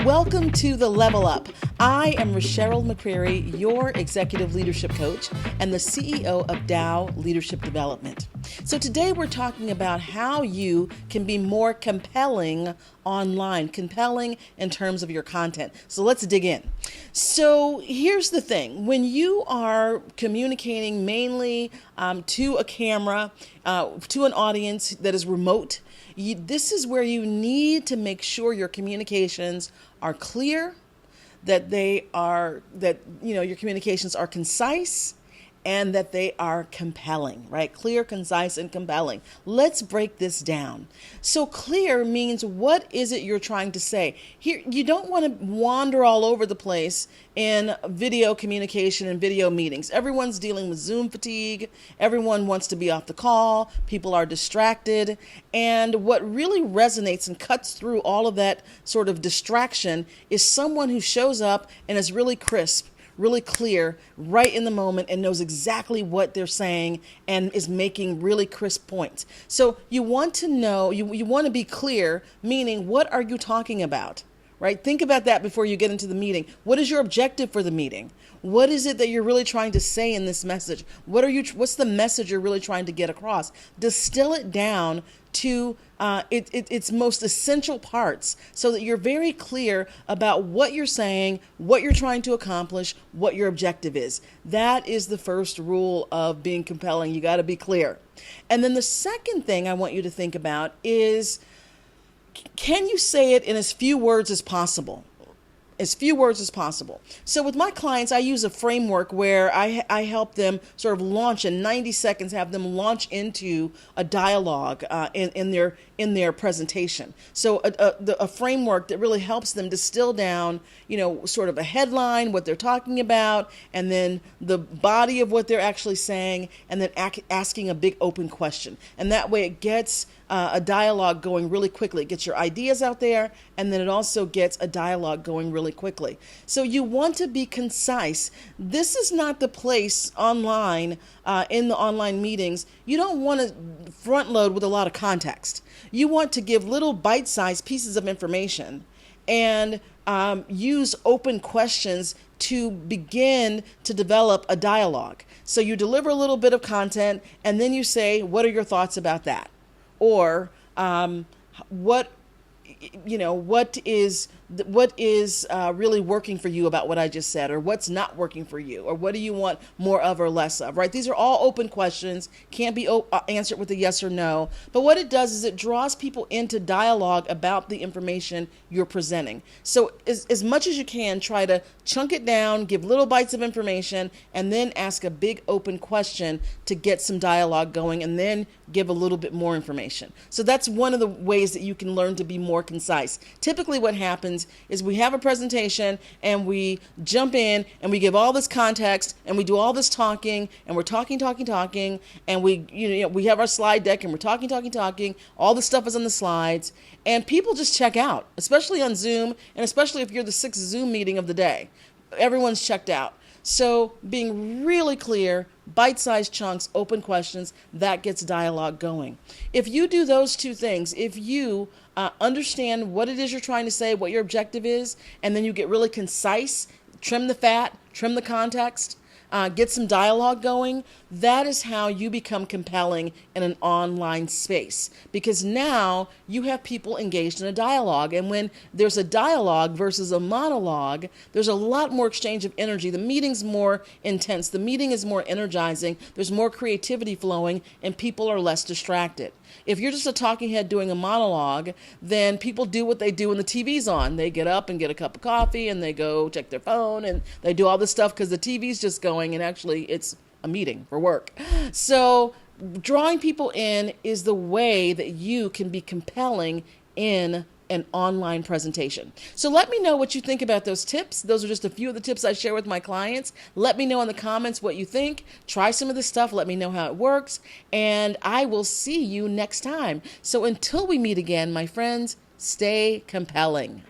Welcome to the Level Up. I am Rasheryl McCreary, your executive leadership coach and the CEO of Dow Leadership Development. So today we're talking about how you can be more compelling online, compelling in terms of your content. So let's dig in. So here's the thing. When you are communicating mainly to a camera, to an audience that is remote, this is where you need to make sure your communications are clear, that your communications are concise, and that they are compelling, right? Clear, concise, and compelling. Let's break this down. So clear means, what is it you're trying to say? Here, you don't want to wander all over the place in video communication and video meetings. Everyone's dealing with Zoom fatigue. Everyone wants to be off the call. People are distracted. And what really resonates and cuts through all of that sort of distraction is someone who shows up and is really crisp, really clear, right in the moment, and knows exactly what they're saying and is making really crisp points. So you want to know, you want to be clear, meaning, what are you talking about, right? Think about that before you get into the meeting. What is your objective for the meeting? What is it that you're really trying to say in this message? What's the message you're really trying to get across? Distill it down to its most essential parts, so that you're very clear about what you're saying, what you're trying to accomplish, what your objective is. That is the first rule of being compelling. You got to be clear. And then the second thing I want you to think about is, can you say it in as few words as possible? As few words as possible. So with my clients, I use a framework where I help them sort of launch in 90 seconds, have them launch into a dialogue in their presentation. So a framework that really helps them distill down, sort of a headline, what they're talking about, and then the body of what they're actually saying, and then asking a big open question. And that way it gets a dialogue going really quickly. It gets your ideas out there, and then it also gets a dialogue going really quickly. So you want to be concise. This is not the place online, in the online meetings. You don't want to front load with a lot of context. You want to give little bite-sized pieces of information and use open questions to begin to develop a dialogue. So you deliver a little bit of content, and then you say, what are your thoughts about that? Or what is really working for you about what I just said, or what's not working for you, or what do you want more of or less of, right? These are all open questions, can't be answered with a yes or no. But what it does is it draws people into dialogue about the information you're presenting. So as much as you can, try to chunk it down, give little bites of information, and then ask a big open question to get some dialogue going, and then give a little bit more information. So that's one of the ways that you can learn to be more concise. Typically what happens is we have a presentation and we jump in and we give all this context and we do all this talking, and we're talking, and we have our slide deck and we're talking, all the stuff is on the slides, and people just check out, especially on Zoom, and especially if you're the 6th Zoom meeting of the day. Everyone's checked out. So being really clear, bite-sized chunks, open questions, that gets dialogue going. If you do those two things, if you understand what it is you're trying to say, what your objective is, and then you get really concise, trim the fat, trim the context, get some dialogue going, that is how you become compelling in an online space. Because now you have people engaged in a dialogue. And when there's a dialogue versus a monologue, there's a lot more exchange of energy. The meeting's more intense. The meeting is more energizing. There's more creativity flowing, and people are less distracted. If you're just a talking head doing a monologue, then people do what they do when the TV's on. They get up and get a cup of coffee, and they go check their phone, and they do all this stuff because the TV's just going, and actually it's a meeting for work. So drawing people in is the way that you can be compelling in an online presentation. So let me know what you think about those tips. Those are just a few of the tips I share with my clients. Let me know in the comments what you think. Try some of this stuff. Let me know how it works. And I will see you next time. So until we meet again, my friends, stay compelling.